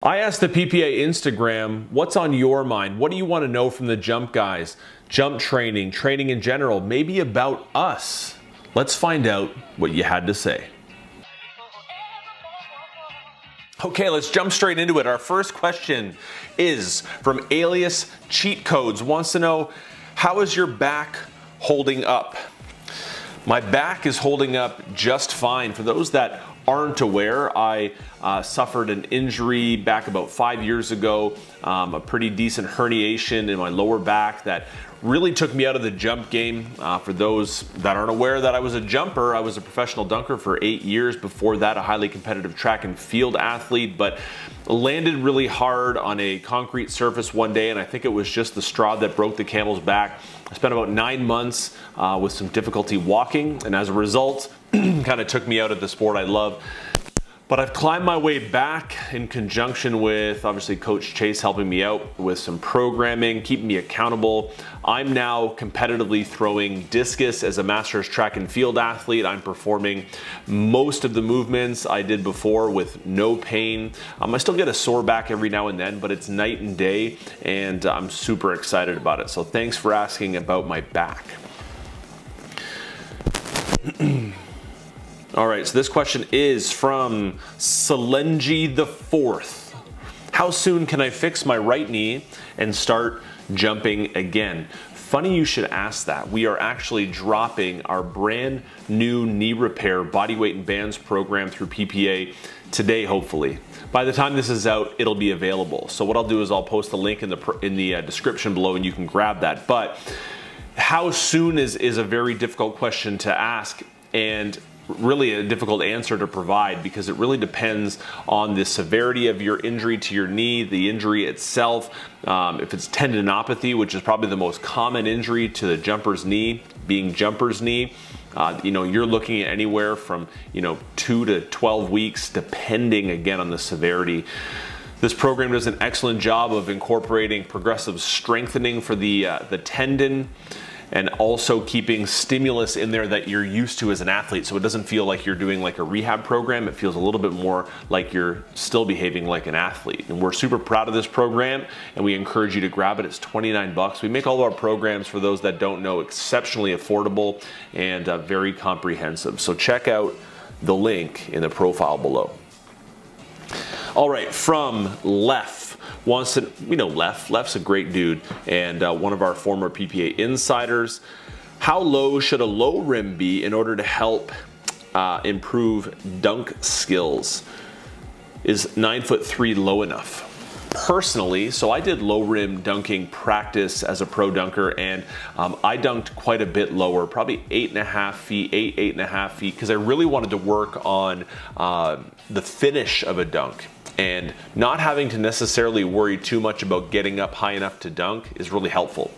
I asked the PPA Instagram, what's on your mind? What do you want to know from the jump guys? Jump training, training in general, maybe about us. Let's find out what you had to say. Okay, let's jump straight into it. Our first question is from Alias Cheat Codes. Wants to know, how is your back holding up? My back is holding up just fine. For those that aren't aware, I suffered an injury back about 5 years ago, a pretty decent herniation in my lower back that really took me out of the jump game. For those that aren't aware that I was a jumper, I was a professional dunker for 8 years. Before that, a highly competitive track and field athlete, but landed really hard on a concrete surface one day, and I think it was just the straw that broke the camel's back. I spent about 9 months with some difficulty walking, and as a result, kind of took me out of the sport I love. But I've climbed my way back in conjunction with, obviously, Coach Chase helping me out with some programming, keeping me accountable. I'm now competitively throwing discus as a master's track and field athlete. I'm performing most of the movements I did before with no pain. I still get a sore back every now and then, but it's night and day, and I'm super excited about it. So thanks for asking about my back. All right, so this question is from Selenji the Fourth. How soon can I fix my right knee and start jumping again? Funny you should ask that. We are actually dropping our brand new knee repair bodyweight and bands program through PPA today, hopefully. By the time this is out, it'll be available. So what I'll do is I'll post a link in the description below and you can grab that. But how soon is a very difficult question to ask, and really a difficult answer to provide, because it really depends on the severity of your injury to your knee, the injury itself. If it's tendinopathy, which is probably the most common injury to the jumper's knee, being jumper's knee, you're looking at anywhere from 2 to 12 weeks, depending again on the severity. This program does an excellent job of incorporating progressive strengthening for the tendon, and also keeping stimulus in there that you're used to as an athlete, so it doesn't feel like you're doing like a rehab program. It feels a little bit more like you're still behaving like an athlete. And we're super proud of this program, and we encourage you to grab it. It's 29 bucks. We make all of our programs, for those that don't know, exceptionally affordable and very comprehensive. So check out the link in the profile below. All right, from Lef. Wants to, Left's a great dude and one of our former PPA insiders. How low should a low rim be in order to help improve dunk skills? Is 9'3" low enough? Personally, so I did low rim dunking practice as a pro dunker, and I dunked quite a bit lower, probably 8.5 feet, 8.5 feet, because I really wanted to work on the finish of a dunk. And not having to necessarily worry too much about getting up high enough to dunk is really helpful.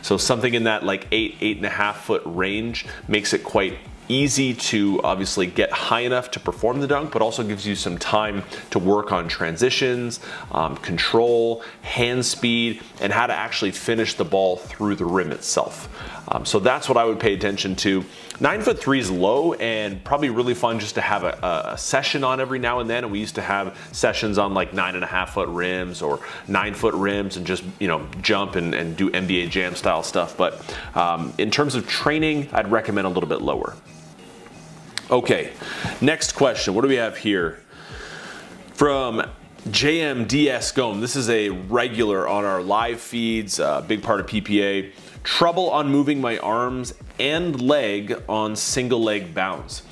So something in that like 8.5 foot range makes it quite easy to obviously get high enough to perform the dunk, but also gives you some time to work on transitions, control, hand speed, and how to actually finish the ball through the rim itself. So that's what I would pay attention to. 9'3" is low, and probably really fun just to have a session on every now and then. And we used to have sessions on like 9.5 foot rims or 9 foot rims, and just jump and do NBA Jam style stuff. But in terms of training, I'd recommend a little bit lower. Okay, next question. What do we have here? From JMDS Gome. This is a regular on our live feeds, big part of PPA. Trouble on moving my arms and leg on single leg bounds.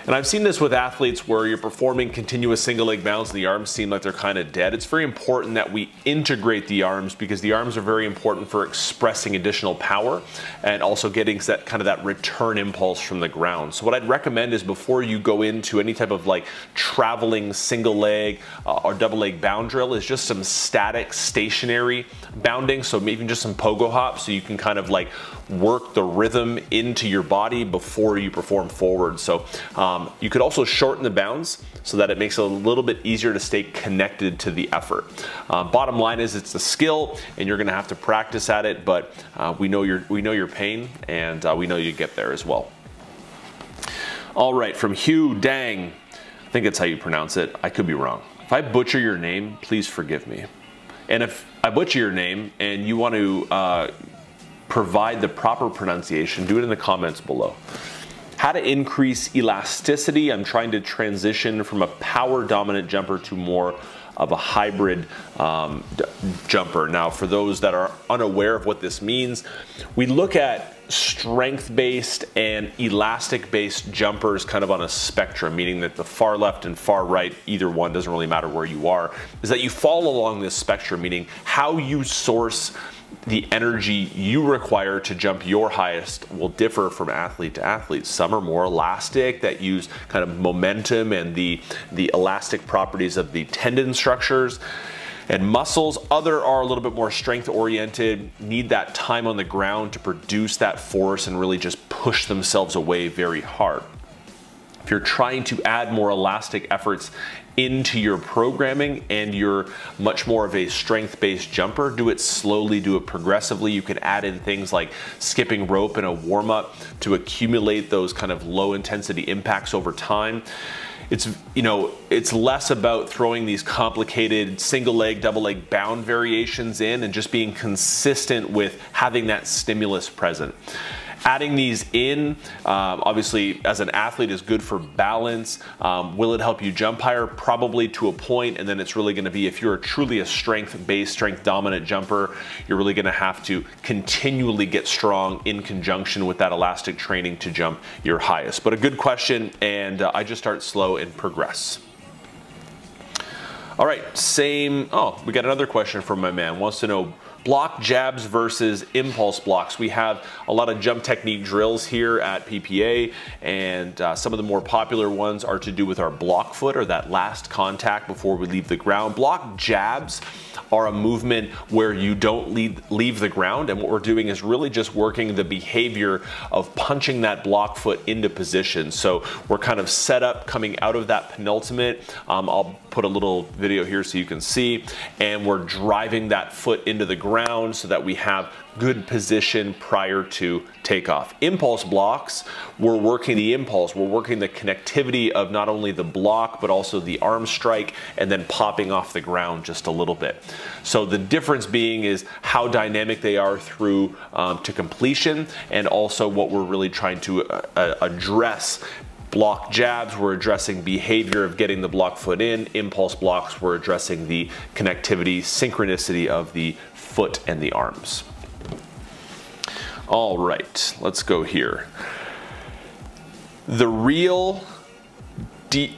And I've seen this with athletes where you're performing continuous single leg bounds and the arms seem like they're kind of dead. It's very important that we integrate the arms, because the arms are very important for expressing additional power and also getting that kind of that return impulse from the ground. So what I'd recommend is, before you go into any type of like traveling single leg or double leg bound drill, is just some static stationary bounding. So maybe just some pogo hops, so you can kind of like work the rhythm into your body before you perform forward. So you could also shorten the bounds so that it makes it a little bit easier to stay connected to the effort. Bottom line is, it's a skill, and you're going to have to practice at it. But we know your pain, and we know you get there as well. All right, from Hugh Dang, I think that's how you pronounce it. I could be wrong. If I butcher your name, please forgive me. And if I butcher your name and you want to provide the proper pronunciation, do it in the comments below. How to increase elasticity. I'm trying to transition from a power dominant jumper to more of a hybrid jumper. Now, for those that are unaware of what this means, we look at strength-based and elastic-based jumpers kind of on a spectrum, meaning that the far left and far right, either one, doesn't really matter where you are, is that you fall along this spectrum, meaning how you source the energy you require to jump your highest will differ from athlete to athlete. Some are more elastic, that use kind of momentum and the elastic properties of the tendon structures and muscles. Other are a little bit more strength oriented, need that time on the ground to produce that force and really just push themselves away very hard. If you're trying to add more elastic efforts into your programming and you're much more of a strength-based jumper, do it slowly, do it progressively. You can add in things like skipping rope in a warm-up to accumulate those kind of low intensity impacts over time. It's, you know, it's less about throwing these complicated single leg, double leg bound variations in and just being consistent with having that stimulus present. Adding these in, obviously, as an athlete is good for balance. Will it help you jump higher? Probably to a point, and then it's really gonna be, if you're truly a strength-based, strength-dominant jumper, you're really gonna have to continually get strong in conjunction with that elastic training to jump your highest. But a good question, and I just start slow and progress. All right, we got another question from my man. Wants to know, block jabs versus impulse blocks. We have a lot of jump technique drills here at PPA, and some of the more popular ones are to do with our block foot, or that last contact before we leave the ground. Block jabs are a movement where you don't leave the ground, and what we're doing is really just working the behavior of punching that block foot into position. So we're kind of set up coming out of that penultimate. I'll put a little video here so you can see, and we're driving that foot into the ground so that we have good position prior to takeoff. Impulse blocks, we're working the impulse, we're working the connectivity of not only the block but also the arm strike, and then popping off the ground just a little bit. So the difference being is how dynamic they are through to completion, and also what we're really trying to address. Block jabs, we're addressing behavior of getting the block foot in. Impulse blocks, we're addressing the connectivity, synchronicity of the foot and the arms. All right, let's go here. The real Devin?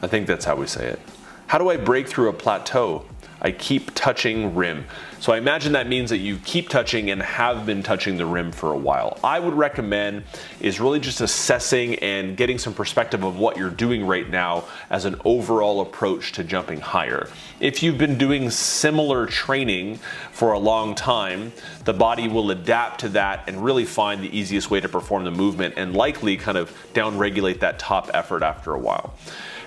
I think that's how we say it. How do I break through a plateau? I keep touching rim. So I imagine that means that you keep touching and have been touching the rim for a while. I would recommend is really just assessing and getting some perspective of what you're doing right now as an overall approach to jumping higher. If you've been doing similar training for a long time, the body will adapt to that and really find the easiest way to perform the movement, and likely kind of down-regulate that top effort after a while.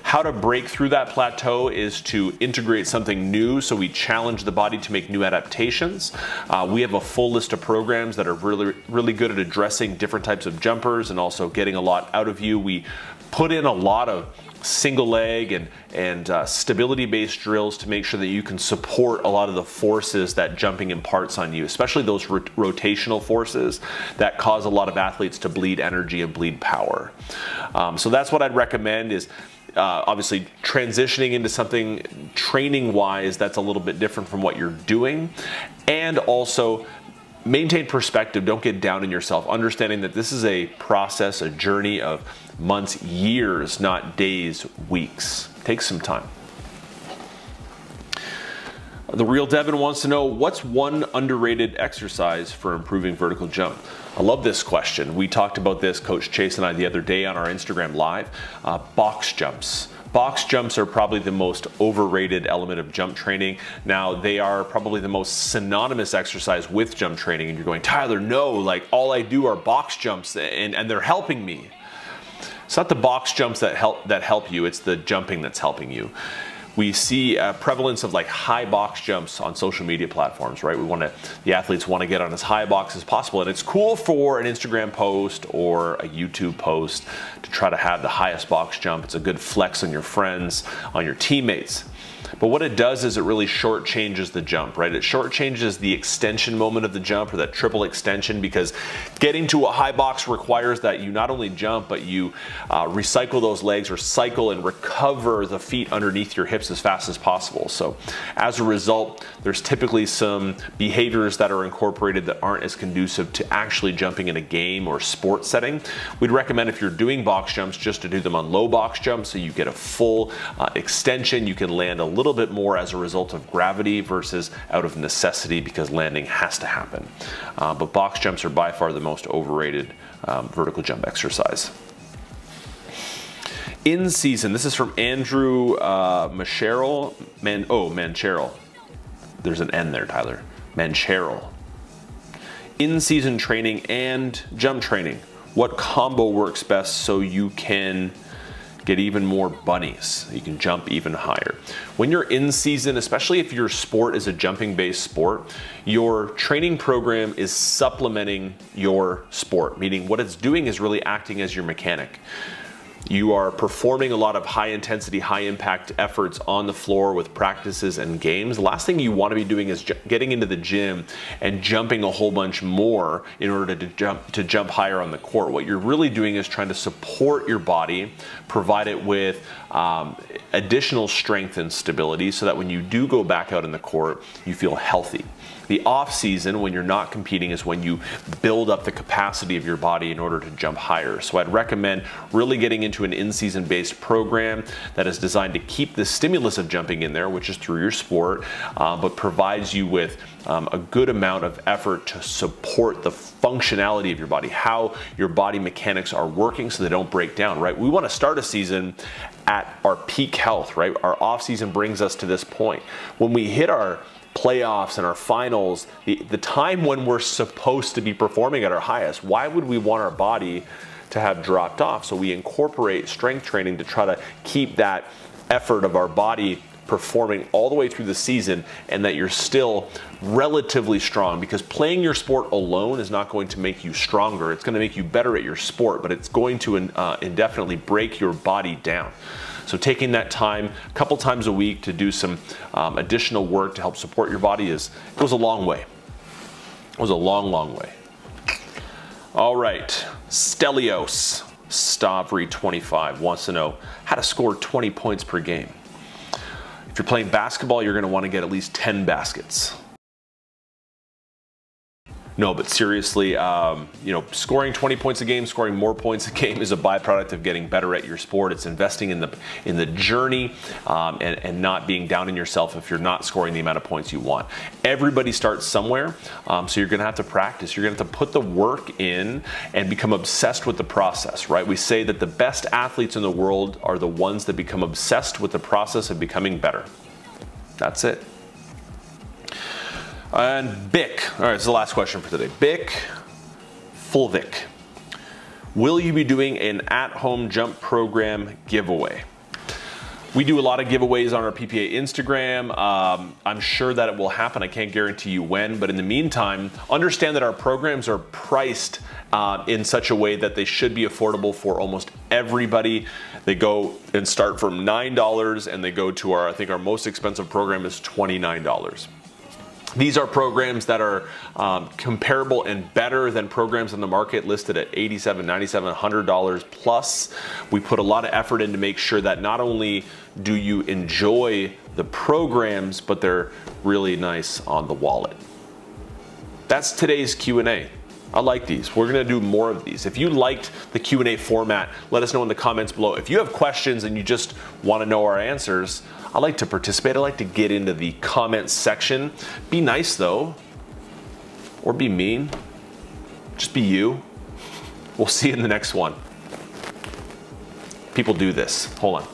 How to break through that plateau is to integrate something new, so we challenge the body to make new adaptations. We have a full list of programs that are really good at addressing different types of jumpers and also getting a lot out of you. We put in a lot of single leg and stability-based drills to make sure that you can support a lot of the forces that jumping imparts on you, especially those rotational forces that cause a lot of athletes to bleed energy and bleed power. So that's what I'd recommend is obviously transitioning into something training-wise that's a little bit different from what you're doing, and also maintain perspective. Don't get down on yourself, understanding that this is a process, a journey of months, years, not days, weeks. Take some time. The Real Devin wants to know, what's one underrated exercise for improving vertical jump? I love this question. We talked about this, Coach Chase and I, the other day on our Instagram Live. Box jumps. Box jumps are probably the most overrated element of jump training. Now, they are probably the most synonymous exercise with jump training, and you're going, Tyler, no, like all I do are box jumps and they're helping me. It's not the box jumps that help you, it's the jumping that's helping you. we see a prevalence of like high box jumps on social media platforms, right? The athletes want to get on as high a box as possible, and it's cool for an Instagram post or a YouTube post to try to have the highest box jump. It's a good flex on your friends, on your teammates. But what it does is it really shortchanges the jump, right? It shortchanges the extension moment of the jump, or that triple extension, because getting to a high box requires that you not only jump, but you recycle those legs, or cycle and recover the feet underneath your hips as fast as possible. So as a result, there's typically some behaviors that are incorporated that aren't as conducive to actually jumping in a game or sport setting. We'd recommend, if you're doing box jumps, just to do them on low box jumps, so you get a full extension. You can land a little bit more as a result of gravity versus out of necessity, because landing has to happen. But box jumps are by far the most overrated vertical jump exercise. Inseason, this is from Andrew Mancherel. Mancherel. There's an N there, Tyler. Mancherel. In-season training and jump training. What combo works best so you can get even more bunnies? You can jump even higher. When you're in season, especially if your sport is a jumping based sport, your training program is supplementing your sport, meaning what it's doing is really acting as your mechanic. You are performing a lot of high intensity, high impact efforts on the floor with practices and games. The last thing you want to be doing is getting into the gym and jumping a whole bunch more in order to jump higher on the court. What you're really doing is trying to support your body, provide it with additional strength and stability, so that when you do go back out in the court, you feel healthy. The off season, when you're not competing, is when you build up the capacity of your body in order to jump higher. So I'd recommend really getting into an in-season based program that is designed to keep the stimulus of jumping in there, which is through your sport, but provides you with a good amount of effort to support the functionality of your body, how your body mechanics are working so they don't break down, right? We want to start a season at our peak health, right? Our off season brings us to this point. When we hit our playoffs and our finals, the time when we're supposed to be performing at our highest, why would we want our body to have dropped off? So we incorporate strength training to try to keep that effort of our body performing all the way through the season, and that you're still relatively strong, because playing your sport alone is not going to make you stronger. It's going to make you better at your sport, but it's going to indefinitely break your body down. So taking that time, a couple times a week, to do some additional work to help support your body goes a long way. It was a long, long way. All right, Stelios Stavri 25 wants to know how to score 20 points per game. If you're playing basketball, you're going to want to get at least 10 baskets. No, but seriously, scoring 20 points a game, scoring more points a game is a byproduct of getting better at your sport. It's investing in the journey and not being down on yourself if you're not scoring the amount of points you want. Everybody starts somewhere, so you're going to have to practice. You're going to have to put the work in and become obsessed with the process, right? We say that the best athletes in the world are the ones that become obsessed with the process of becoming better. That's it. And Bick, all right, it's the last question for today. Bick Fulvik, will you be doing an at-home jump program giveaway? We do a lot of giveaways on our PPA Instagram. I'm sure that it will happen. I can't guarantee you when, but in the meantime, understand that our programs are priced in such a way that they should be affordable for almost everybody. They go and start from $9, and they go to I think our most expensive program is $29. These are programs that are comparable and better than programs on the market listed at $87, $97, $100 plus. We put a lot of effort in to make sure that not only do you enjoy the programs, but they're really nice on the wallet. That's today's Q&A. I like these. We're going to do more of these. If you liked the Q&A format, let us know in the comments below. If you have questions and you just want to know our answers, I like to participate. I like to get into the comments section. Be nice though, or be mean. Just be you. We'll see you in the next one. People do this. Hold on.